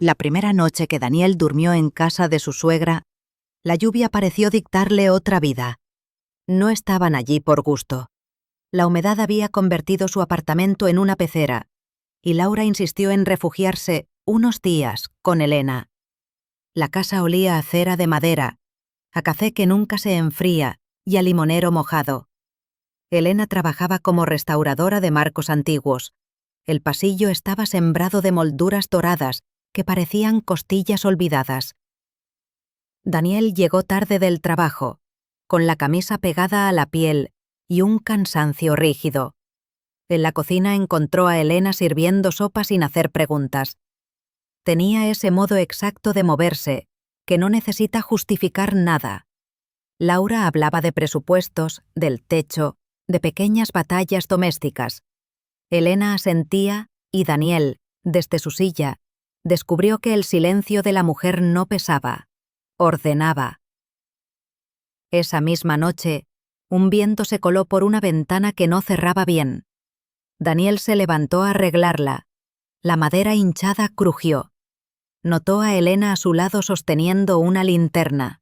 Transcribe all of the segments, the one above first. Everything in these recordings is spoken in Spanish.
La primera noche que Daniel durmió en casa de su suegra, la lluvia pareció dictarle otra vida. No estaban allí por gusto. La humedad había convertido su apartamento en una pecera, y Laura insistió en refugiarse unos días con Elena. La casa olía a cera de madera, a café que nunca se enfría y a limonero mojado. Elena trabajaba como restauradora de marcos antiguos. El pasillo estaba sembrado de molduras doradas que parecían costillas olvidadas. Daniel llegó tarde del trabajo, con la camisa pegada a la piel y un cansancio rígido. En la cocina encontró a Elena sirviendo sopa sin hacer preguntas. Tenía ese modo exacto de moverse, que no necesita justificar nada. Laura hablaba de presupuestos, del techo, de pequeñas batallas domésticas. Elena asentía y Daniel, desde su silla, descubrió que el silencio de la mujer no pesaba, ordenaba. Esa misma noche, un viento se coló por una ventana que no cerraba bien. Daniel se levantó a arreglarla. La madera hinchada crujió. Notó a Elena a su lado sosteniendo una linterna.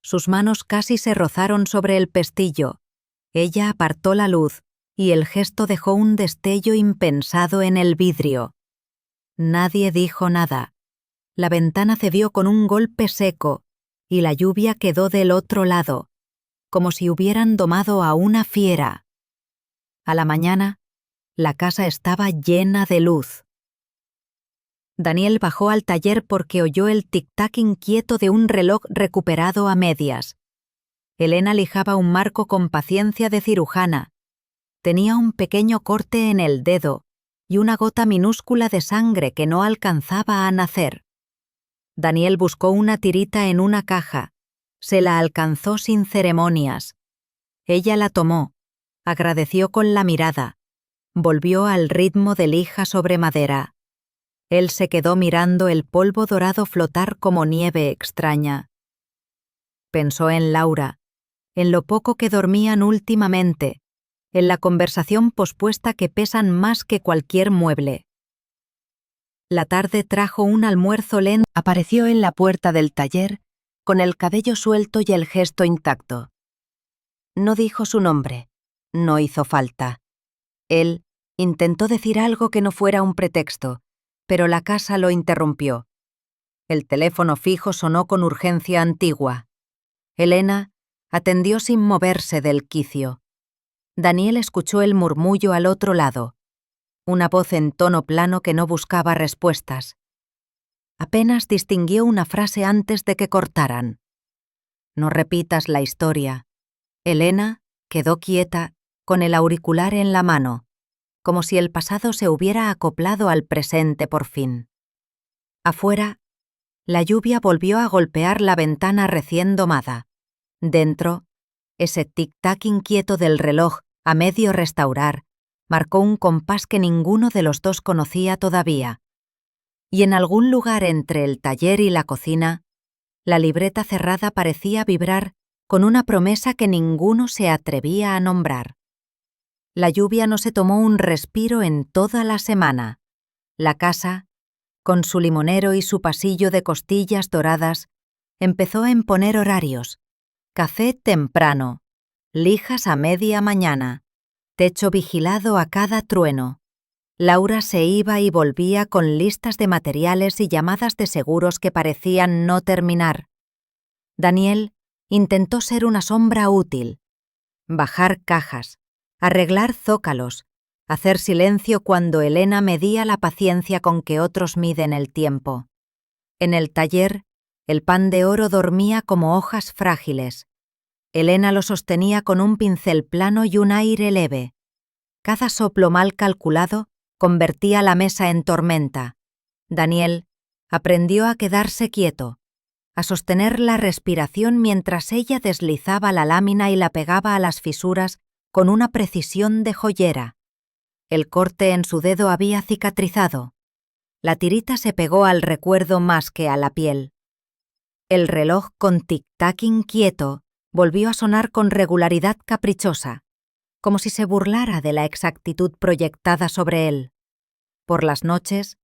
Sus manos casi se rozaron sobre el pestillo. Ella apartó la luz y el gesto dejó un destello impensado en el vidrio. Nadie dijo nada. La ventana cedió con un golpe seco y la lluvia quedó del otro lado, como si hubieran domado a una fiera. A la mañana, la casa estaba llena de luz. Daniel bajó al taller porque oyó el tic-tac inquieto de un reloj recuperado a medias. Elena lijaba un marco con paciencia de cirujana. Tenía un pequeño corte en el dedo y una gota minúscula de sangre que no alcanzaba a nacer. Daniel buscó una tirita en una caja. Se la alcanzó sin ceremonias. Ella la tomó, agradeció con la mirada. Volvió al ritmo de lija sobre madera. Él se quedó mirando el polvo dorado flotar como nieve extraña. Pensó en Laura, en lo poco que dormían últimamente, en la conversación pospuesta que pesan más que cualquier mueble. La tarde trajo un almuerzo lento. Apareció en la puerta del taller, con el cabello suelto y el gesto intacto. No dijo su nombre. No hizo falta. Él intentó decir algo que no fuera un pretexto, pero la casa lo interrumpió. El teléfono fijo sonó con urgencia antigua. Elena atendió sin moverse del quicio. Daniel escuchó el murmullo al otro lado, una voz en tono plano que no buscaba respuestas. Apenas distinguió una frase antes de que cortaran. No repitas la historia. Elena quedó quieta, con el auricular en la mano, como si el pasado se hubiera acoplado al presente por fin. Afuera, la lluvia volvió a golpear la ventana recién domada. Dentro, ese tic-tac inquieto del reloj a medio restaurar marcó un compás que ninguno de los dos conocía todavía. Y en algún lugar entre el taller y la cocina, la libreta cerrada parecía vibrar con una promesa que ninguno se atrevía a nombrar. La lluvia no se tomó un respiro en toda la semana. La casa, con su limonero y su pasillo de costillas doradas, empezó a imponer horarios. Café temprano, lijas a media mañana, techo vigilado a cada trueno. Laura se iba y volvía con listas de materiales y llamadas de seguros que parecían no terminar. Daniel intentó ser una sombra útil, bajar cajas, arreglar zócalos, hacer silencio cuando Elena medía la paciencia con que otros miden el tiempo. En el taller, el pan de oro dormía como hojas frágiles. Elena lo sostenía con un pincel plano y un aire leve. Cada soplo mal calculado convertía la mesa en tormenta. Daniel aprendió a quedarse quieto, a sostener la respiración mientras ella deslizaba la lámina y la pegaba a las fisuras con una precisión de joyera. El corte en su dedo había cicatrizado. La tirita se pegó al recuerdo más que a la piel. El reloj con tic-tac inquieto volvió a sonar con regularidad caprichosa, como si se burlara de la exactitud proyectada sobre él. Por las noches,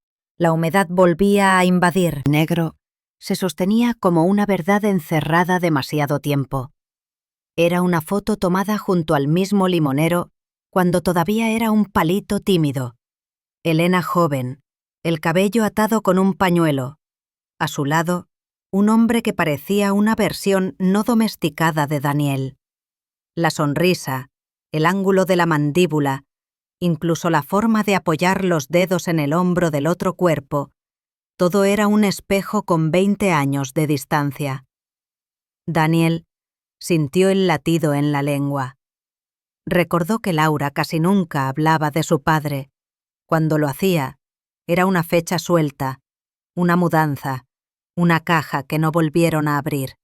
La humedad volvía a invadir. Negro se sostenía como una verdad encerrada demasiado tiempo. Era una foto tomada junto al mismo limonero cuando todavía era un palito tímido. Elena joven, el cabello atado con un pañuelo. A su lado, un hombre que parecía una versión no domesticada de Daniel. La sonrisa, el ángulo de la mandíbula, incluso la forma de apoyar los dedos en el hombro del otro cuerpo, todo era un espejo con 20 años de distancia. Daniel sintió el latido en la lengua. Recordó que Laura casi nunca hablaba de su padre. Cuando lo hacía, era una fecha suelta, una mudanza, una caja que no volvieron a abrir.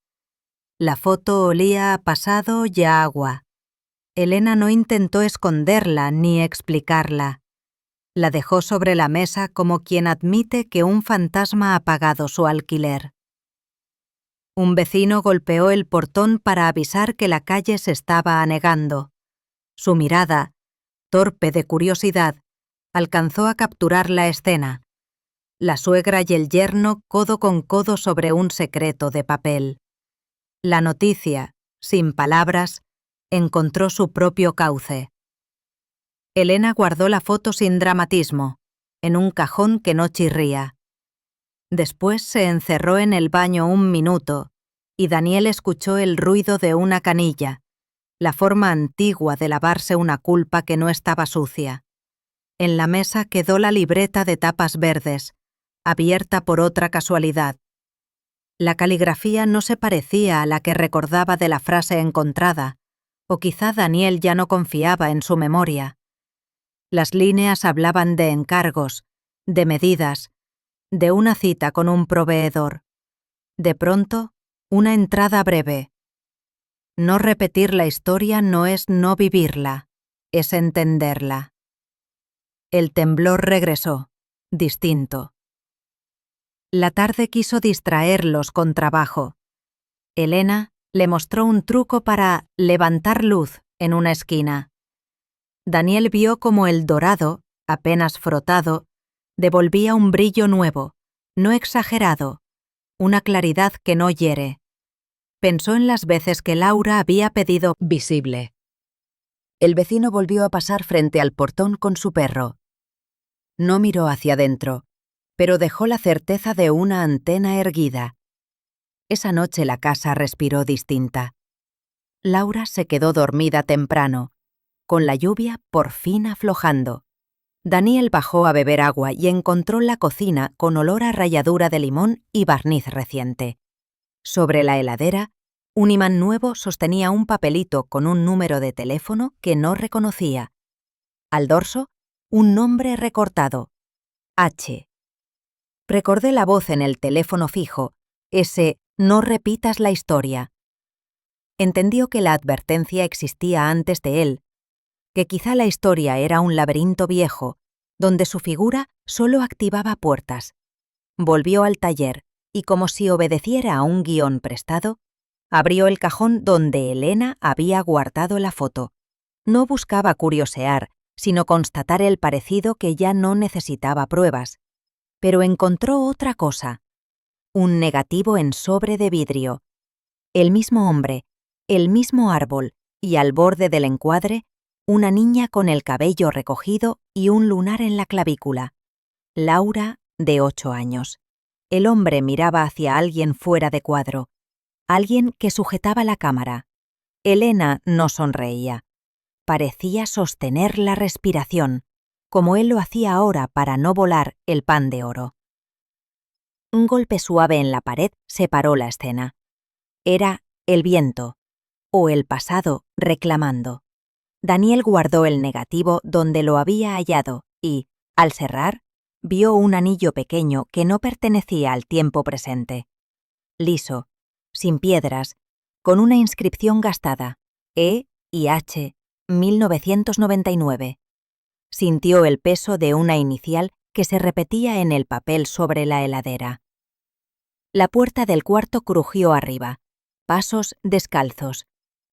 La foto olía a pasado y a agua. Elena no intentó esconderla ni explicarla. La dejó sobre la mesa como quien admite que un fantasma ha pagado su alquiler. Un vecino golpeó el portón para avisar que la calle se estaba anegando. Su mirada, torpe de curiosidad, alcanzó a capturar la escena. La suegra y el yerno codo con codo sobre un secreto de papel. La noticia, sin palabras, encontró su propio cauce. Elena guardó la foto sin dramatismo, en un cajón que no chirría. Después se encerró en el baño un minuto y Daniel escuchó el ruido de una canilla, la forma antigua de lavarse una culpa que no estaba sucia. En la mesa quedó la libreta de tapas verdes, abierta por otra casualidad. La caligrafía no se parecía a la que recordaba de la frase encontrada, o quizá Daniel ya no confiaba en su memoria. Las líneas hablaban de encargos, de medidas, de una cita con un proveedor. De pronto, una entrada breve. No repetir la historia no es no vivirla, es entenderla. El temblor regresó, distinto. La tarde quiso distraerlos con trabajo. Elena le mostró un truco para levantar luz en una esquina. Daniel vio como el dorado, apenas frotado, devolvía un brillo nuevo, no exagerado, una claridad que no hiere. Pensó en las veces que Laura había pedido visible. El vecino volvió a pasar frente al portón con su perro. No miró hacia adentro, pero dejó la certeza de una antena erguida. Esa noche la casa respiró distinta. Laura se quedó dormida temprano, con la lluvia por fin aflojando. Daniel bajó a beber agua y encontró la cocina con olor a ralladura de limón y barniz reciente. Sobre la heladera, un imán nuevo sostenía un papelito con un número de teléfono que no reconocía. Al dorso, un nombre recortado. H. Recordé la voz en el teléfono fijo, ese «no repitas la historia». Entendió que la advertencia existía antes de él, que quizá la historia era un laberinto viejo, donde su figura solo activaba puertas. Volvió al taller y, como si obedeciera a un guión prestado, abrió el cajón donde Elena había guardado la foto. No buscaba curiosear, sino constatar el parecido que ya no necesitaba pruebas. Pero encontró otra cosa. Un negativo en sobre de vidrio. El mismo hombre, el mismo árbol, y al borde del encuadre, una niña con el cabello recogido y un lunar en la clavícula. Laura, de 8 años. El hombre miraba hacia alguien fuera de cuadro, alguien que sujetaba la cámara. Elena no sonreía. Parecía sostener la respiración, como él lo hacía ahora para no volar el pan de oro. Un golpe suave en la pared separó la escena. Era el viento, o el pasado reclamando. Daniel guardó el negativo donde lo había hallado y, al cerrar, vio un anillo pequeño que no pertenecía al tiempo presente. Liso, sin piedras, con una inscripción gastada, E y H, 1999. Sintió el peso de una inicial que se repetía en el papel sobre la heladera. La puerta del cuarto crujió arriba. Pasos descalzos.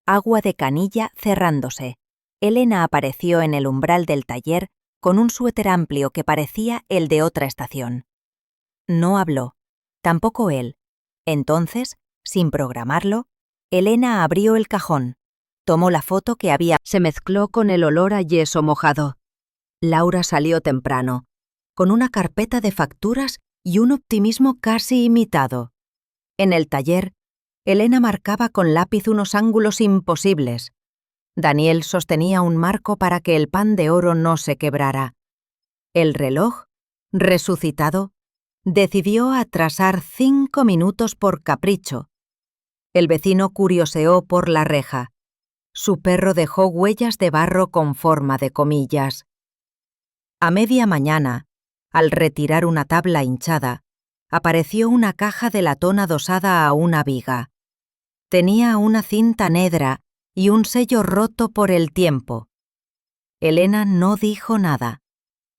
Agua de canilla cerrándose. Elena apareció en el umbral del taller con un suéter amplio que parecía el de otra estación. no habló. Tampoco él. Entonces, sin programarlo, Elena abrió el cajón, tomó la foto que había, se mezcló con el olor a yeso mojado. Laura salió temprano, con una carpeta de facturas y un optimismo casi imitado. En el taller, Elena marcaba con lápiz unos ángulos imposibles. Daniel sostenía un marco para que el pan de oro no se quebrara. El reloj, resucitado, decidió atrasar 5 minutos por capricho. El vecino curioseó por la reja. Su perro dejó huellas de barro con forma de comillas. A media mañana, al retirar una tabla hinchada, apareció una caja de latón adosada a una viga. Tenía una cinta negra y un sello roto por el tiempo. Elena no dijo nada.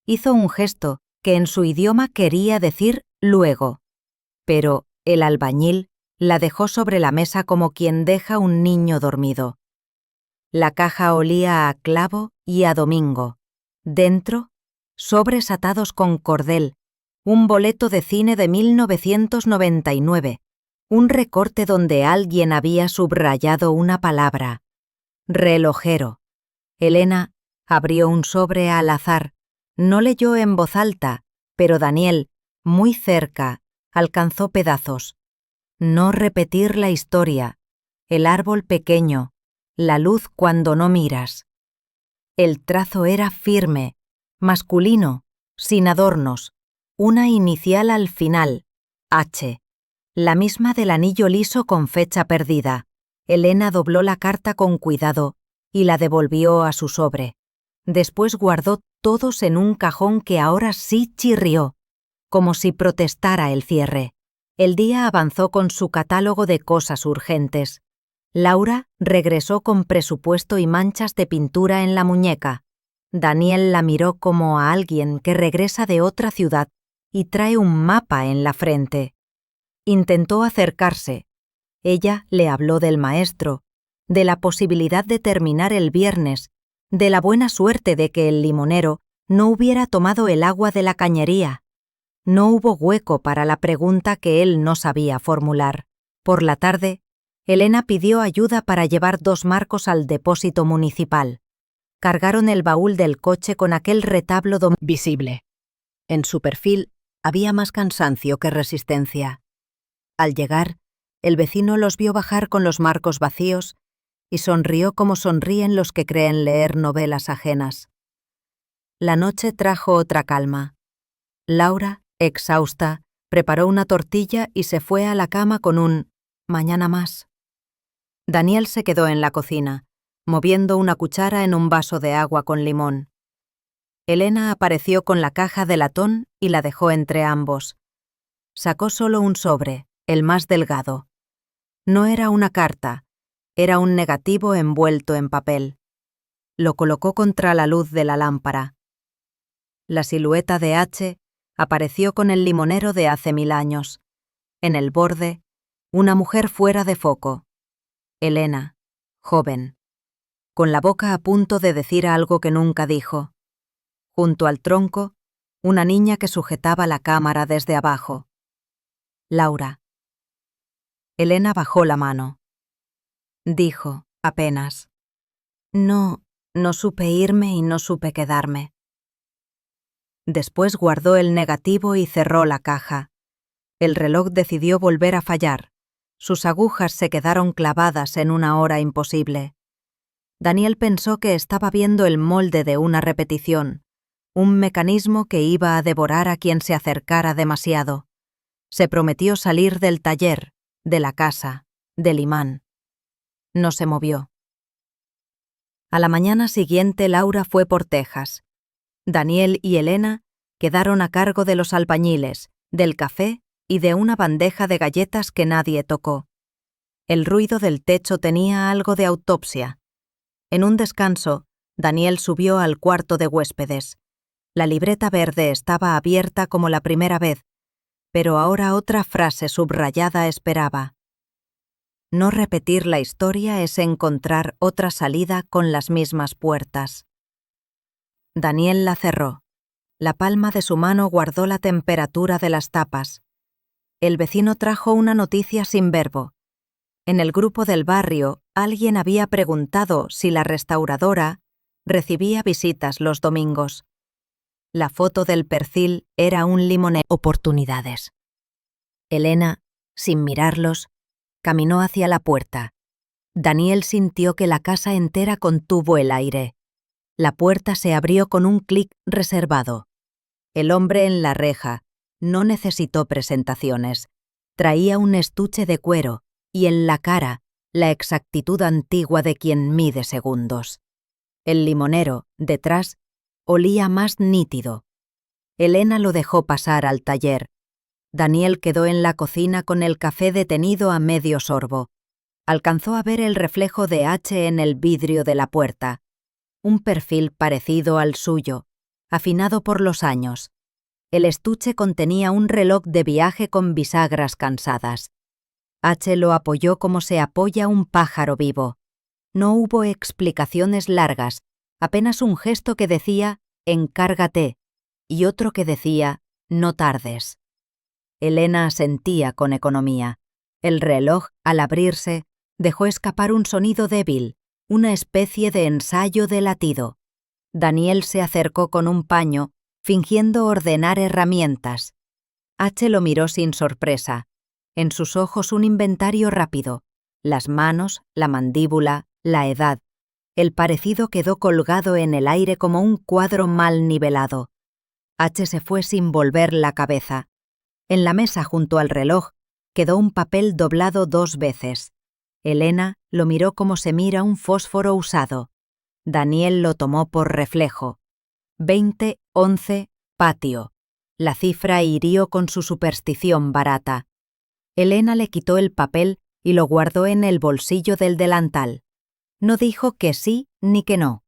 Hizo un gesto que en su idioma quería decir luego, pero el albañil la dejó sobre la mesa como quien deja un niño dormido. La caja olía a clavo y a domingo. Dentro, sobres atados con cordel, un boleto de cine de 1999, un recorte donde alguien había subrayado una palabra. Relojero. Elena abrió un sobre al azar. No leyó en voz alta, pero Daniel, muy cerca, alcanzó pedazos. No repetir la historia. El árbol pequeño. La luz cuando no miras. El trazo era firme, masculino, sin adornos, una inicial al final, H, la misma del anillo liso con fecha perdida. Elena dobló la carta con cuidado y la devolvió a su sobre. Después guardó todos en un cajón que ahora sí chirrió, como si protestara el cierre. El día avanzó con su catálogo de cosas urgentes. Laura regresó con presupuesto y manchas de pintura en la muñeca. Daniel la miró como a alguien que regresa de otra ciudad y trae un mapa en la frente. Intentó acercarse. Ella le habló del maestro, de la posibilidad de terminar el viernes, de la buena suerte de que el limonero no hubiera tomado el agua de la cañería. No hubo hueco para la pregunta que él no sabía formular. Por la tarde, Elena pidió ayuda para llevar 2 marcos al depósito municipal. Cargaron el baúl del coche con aquel retablo visible. En su perfil había más cansancio que resistencia. Al llegar, el vecino los vio bajar con los marcos vacíos y sonrió como sonríen los que creen leer novelas ajenas. La noche trajo otra calma. Laura, exhausta, preparó una tortilla y se fue a la cama con un «mañana más». Daniel se quedó en la cocina, moviendo una cuchara en un vaso de agua con limón. Elena apareció con la caja de latón y la dejó entre ambos. Sacó solo un sobre, el más delgado. No era una carta, era un negativo envuelto en papel. Lo colocó contra la luz de la lámpara. La silueta de H apareció con el limonero de hace 1000 años. En el borde, una mujer fuera de foco. Elena, joven, con la boca a punto de decir algo que nunca dijo. Junto al tronco, una niña que sujetaba la cámara desde abajo. Laura. Elena bajó la mano. Dijo, apenas. No supe irme y no supe quedarme. Después guardó el negativo y cerró la caja. El reloj decidió volver a fallar. Sus agujas se quedaron clavadas en una hora imposible. Daniel pensó que estaba viendo el molde de una repetición, un mecanismo que iba a devorar a quien se acercara demasiado. Se prometió salir del taller, de la casa, del imán. No se movió. A la mañana siguiente Laura fue por Texas. Daniel y Elena quedaron a cargo de los albañiles, del café y de una bandeja de galletas que nadie tocó. El ruido del techo tenía algo de autopsia. En un descanso, Daniel subió al cuarto de huéspedes. La libreta verde estaba abierta como la primera vez, pero ahora otra frase subrayada esperaba. No repetir la historia es encontrar otra salida con las mismas puertas. Daniel la cerró. La palma de su mano guardó la temperatura de las tapas. El vecino trajo una noticia sin verbo. En el grupo del barrio, alguien había preguntado si la restauradora recibía visitas los domingos. La foto del perfil era un limonero. Oportunidades. Elena, sin mirarlos, caminó hacia la puerta. Daniel sintió que la casa entera contuvo el aire. La puerta se abrió con un clic reservado. El hombre en la reja no necesitó presentaciones. Traía un estuche de cuero y en la cara la exactitud antigua de quien mide segundos. El limonero, detrás, olía más nítido. Elena lo dejó pasar al taller. Daniel quedó en la cocina con el café detenido a medio sorbo. Alcanzó a ver el reflejo de H en el vidrio de la puerta. Un perfil parecido al suyo, afinado por los años. El estuche contenía un reloj de viaje con bisagras cansadas. H lo apoyó como se apoya un pájaro vivo. No hubo explicaciones largas, apenas un gesto que decía «encárgate» y otro que decía «no tardes». Elena asentía con economía. El reloj, al abrirse, dejó escapar un sonido débil, una especie de ensayo de latido. Daniel se acercó con un paño, fingiendo ordenar herramientas. H lo miró sin sorpresa. En sus ojos un inventario rápido. Las manos, la mandíbula, la edad. El parecido quedó colgado en el aire como un cuadro mal nivelado. H se fue sin volver la cabeza. En la mesa junto al reloj quedó un papel doblado 2 veces. Elena lo miró como se mira un fósforo usado. Daniel lo tomó por reflejo. 20-11, patio. La cifra hirió con su superstición barata. Elena le quitó el papel y lo guardó en el bolsillo del delantal. No dijo que sí ni que no.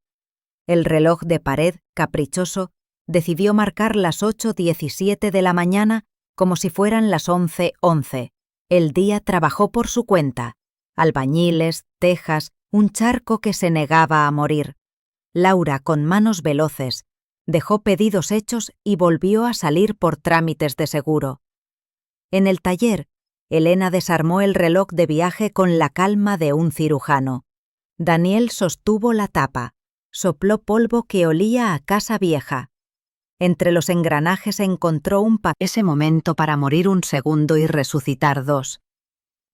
El reloj de pared, caprichoso, decidió marcar las 8:17 de la mañana como si fueran las 11:11. El día trabajó por su cuenta. Albañiles, tejas, un charco que se negaba a morir. Laura, con manos veloces, dejó pedidos hechos y volvió a salir por trámites de seguro. En el taller, Elena desarmó el reloj de viaje con la calma de un cirujano. Daniel sostuvo la tapa, sopló polvo que olía a casa vieja. Entre los engranajes encontró ese momento para morir un segundo y resucitar 2.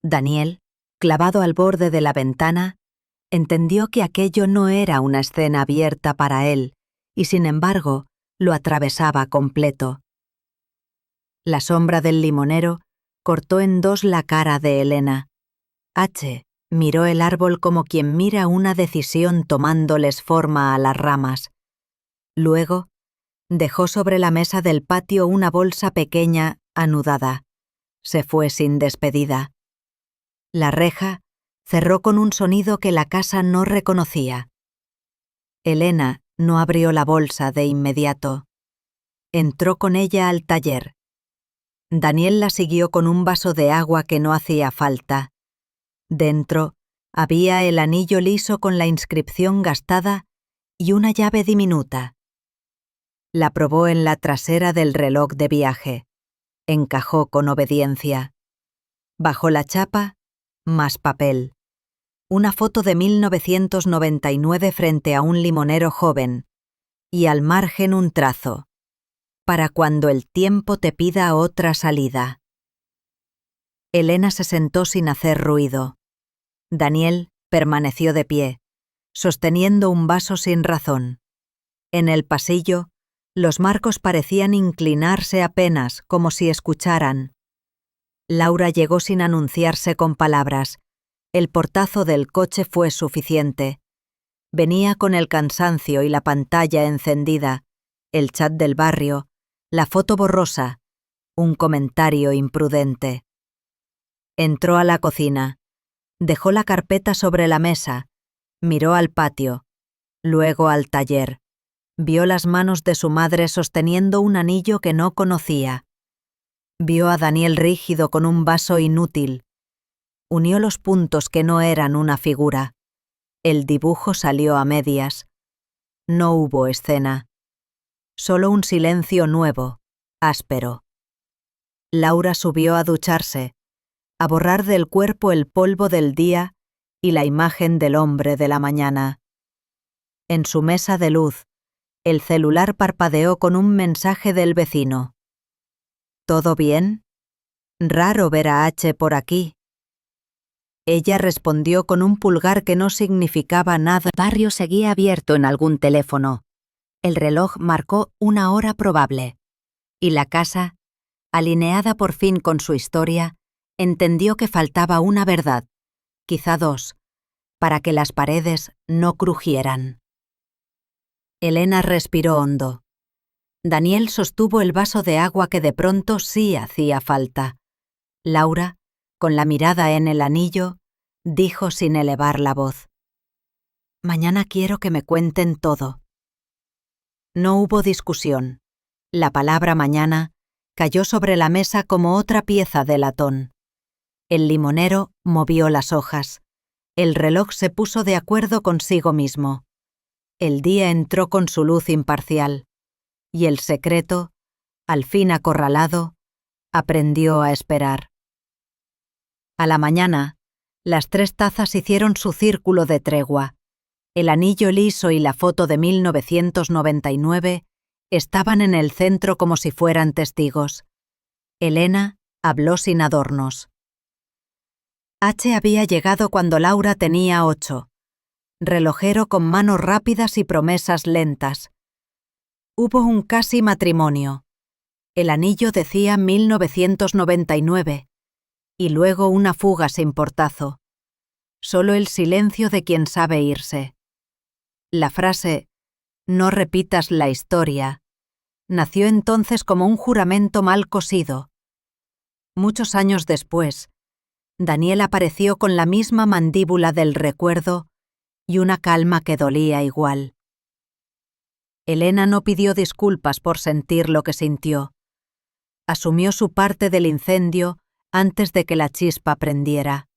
Daniel, clavado al borde de la ventana, entendió que aquello no era una escena abierta para él, y sin embargo, lo atravesaba completo. La sombra del limonero cortó en 2 la cara de Elena. H miró el árbol como quien mira una decisión tomándoles forma a las ramas. Luego, dejó sobre la mesa del patio una bolsa pequeña, anudada. Se fue sin despedida. La reja cerró con un sonido que la casa no reconocía. Elena no abrió la bolsa de inmediato. Entró con ella al taller. Daniel la siguió con un vaso de agua que no hacía falta. Dentro había el anillo liso con la inscripción gastada y una llave diminuta. La probó en la trasera del reloj de viaje. Encajó con obediencia. Bajó la chapa, más papel. Una foto de 1999 frente a un limonero joven. Y al margen un trazo. Para cuando el tiempo te pida otra salida. Elena se sentó sin hacer ruido. Daniel permaneció de pie, sosteniendo un vaso sin razón. En el pasillo, los marcos parecían inclinarse apenas, como si escucharan. Laura llegó sin anunciarse con palabras. El portazo del coche fue suficiente. Venía con el cansancio y la pantalla encendida, el chat del barrio, la foto borrosa, un comentario imprudente. Entró a la cocina, dejó la carpeta sobre la mesa, miró al patio, luego al taller. Vio las manos de su madre sosteniendo un anillo que no conocía. Vio a Daniel rígido con un vaso inútil. Unió los puntos que no eran una figura. El dibujo salió a medias. No hubo escena. Solo un silencio nuevo, áspero. Laura subió a ducharse, a borrar del cuerpo el polvo del día y la imagen del hombre de la mañana. En su mesa de luz, el celular parpadeó con un mensaje del vecino. ¿Todo bien? Raro ver a H por aquí. Ella respondió con un pulgar que no significaba nada. El barrio seguía abierto en algún teléfono. El reloj marcó una hora probable. Y la casa, alineada por fin con su historia, entendió que faltaba una verdad, quizá dos, para que las paredes no crujieran. Elena respiró hondo. Daniel sostuvo el vaso de agua que de pronto sí hacía falta. Laura, con la mirada en el anillo, dijo sin elevar la voz: «Mañana quiero que me cuenten todo». No hubo discusión. La palabra mañana cayó sobre la mesa como otra pieza de latón. El limonero movió las hojas. El reloj se puso de acuerdo consigo mismo. El día entró con su luz imparcial. Y el secreto, al fin acorralado, aprendió a esperar. A la mañana, las 3 tazas hicieron su círculo de tregua. El anillo liso y la foto de 1999 estaban en el centro como si fueran testigos. Elena habló sin adornos. H había llegado cuando Laura tenía 8. Relojero con manos rápidas y promesas lentas. Hubo un casi matrimonio. El anillo decía 1999. Y luego una fuga sin portazo. Solo el silencio de quien sabe irse. La frase «no repitas la historia» nació entonces como un juramento mal cosido. Muchos años después, Daniel apareció con la misma mandíbula del recuerdo y una calma que dolía igual. Elena no pidió disculpas por sentir lo que sintió. Asumió su parte del incendio antes de que la chispa prendiera.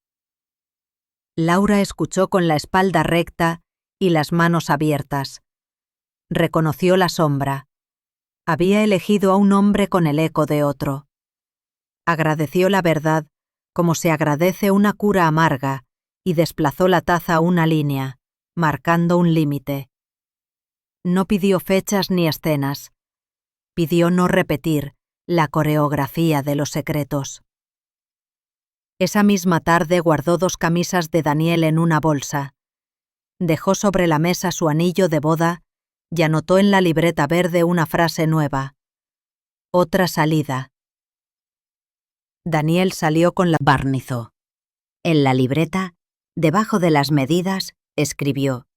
Laura escuchó con la espalda recta y las manos abiertas. Reconoció la sombra. Había elegido a un hombre con el eco de otro. Agradeció la verdad como se agradece una cura amarga y desplazó la taza una línea, marcando un límite. No pidió fechas ni escenas. Pidió no repetir la coreografía de los secretos. Esa misma tarde guardó 2 camisas de Daniel en una bolsa. Dejó sobre la mesa su anillo de boda y anotó en la libreta verde una frase nueva. Otra salida. Daniel salió con la barnizó. En la libreta, debajo de las medidas, escribió: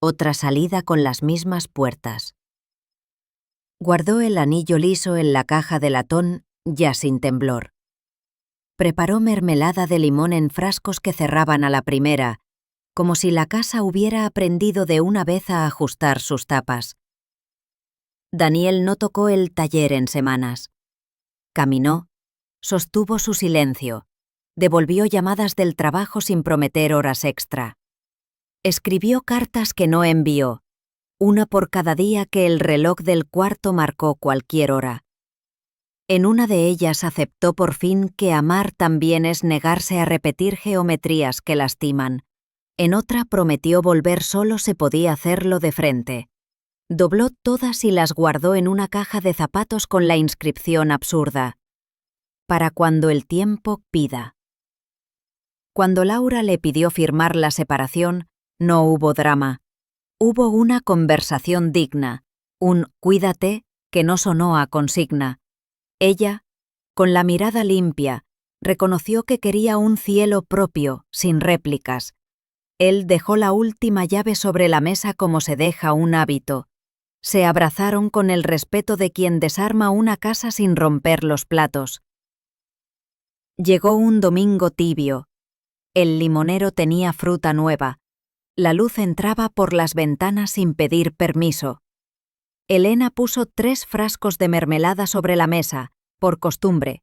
otra salida con las mismas puertas. Guardó el anillo liso en la caja de latón, ya sin temblor. Preparó mermelada de limón en frascos que cerraban a la primera, como si la casa hubiera aprendido de una vez a ajustar sus tapas. Daniel no tocó el taller en semanas. Caminó, sostuvo su silencio, devolvió llamadas del trabajo sin prometer horas extra. Escribió cartas que no envió, una por cada día que el reloj del cuarto marcó cualquier hora. En una de ellas aceptó por fin que amar también es negarse a repetir geometrías que lastiman. En otra prometió volver solo se podía hacerlo de frente. Dobló todas y las guardó en una caja de zapatos con la inscripción absurda: para cuando el tiempo pida. Cuando Laura le pidió firmar la separación, no hubo drama. Hubo una conversación digna, un «cuídate» que no sonó a consigna. Ella, con la mirada limpia, reconoció que quería un cielo propio, sin réplicas. Él dejó la última llave sobre la mesa como se deja un hábito. Se abrazaron con el respeto de quien desarma una casa sin romper los platos. Llegó un domingo tibio. El limonero tenía fruta nueva. La luz entraba por las ventanas sin pedir permiso. Elena puso 3 frascos de mermelada sobre la mesa, por costumbre.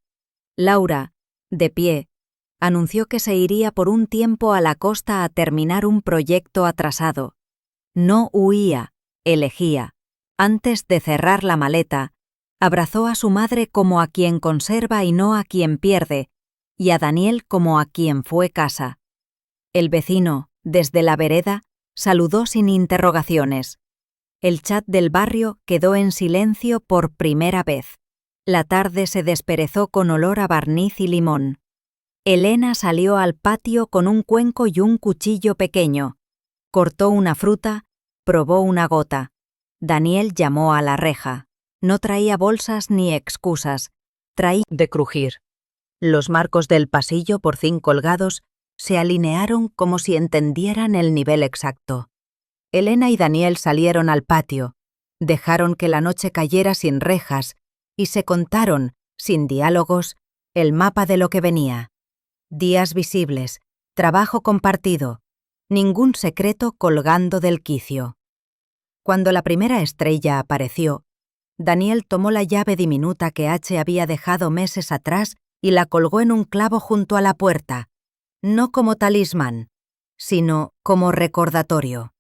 Laura, de pie, anunció que se iría por un tiempo a la costa a terminar un proyecto atrasado. No huía, elegía. Antes de cerrar la maleta, abrazó a su madre como a quien conserva y no a quien pierde, y a Daniel como a quien fue casa. El vecino, desde la vereda, saludó sin interrogaciones. El chat del barrio quedó en silencio por primera vez. La tarde se desperezó con olor a barniz y limón. Elena salió al patio con un cuenco y un cuchillo pequeño. Cortó una fruta, probó una gota. Daniel llamó a la reja. No traía bolsas ni excusas. Traía de crujir. Los marcos del pasillo porcín colgados se alinearon como si entendieran el nivel exacto. Elena y Daniel salieron al patio, dejaron que la noche cayera sin rejas y se contaron, sin diálogos, el mapa de lo que venía. Días visibles, trabajo compartido, ningún secreto colgando del quicio. Cuando la primera estrella apareció, Daniel tomó la llave diminuta que H había dejado meses atrás y la colgó en un clavo junto a la puerta, no como talismán, sino como recordatorio.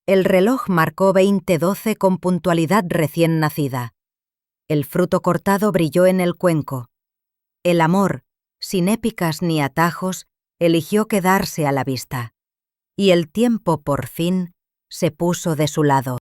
El reloj marcó 20:12 con puntualidad recién nacida. El fruto cortado brilló en el cuenco. El amor, sin épicas ni atajos, eligió quedarse a la vista. Y el tiempo, por fin, se puso de su lado.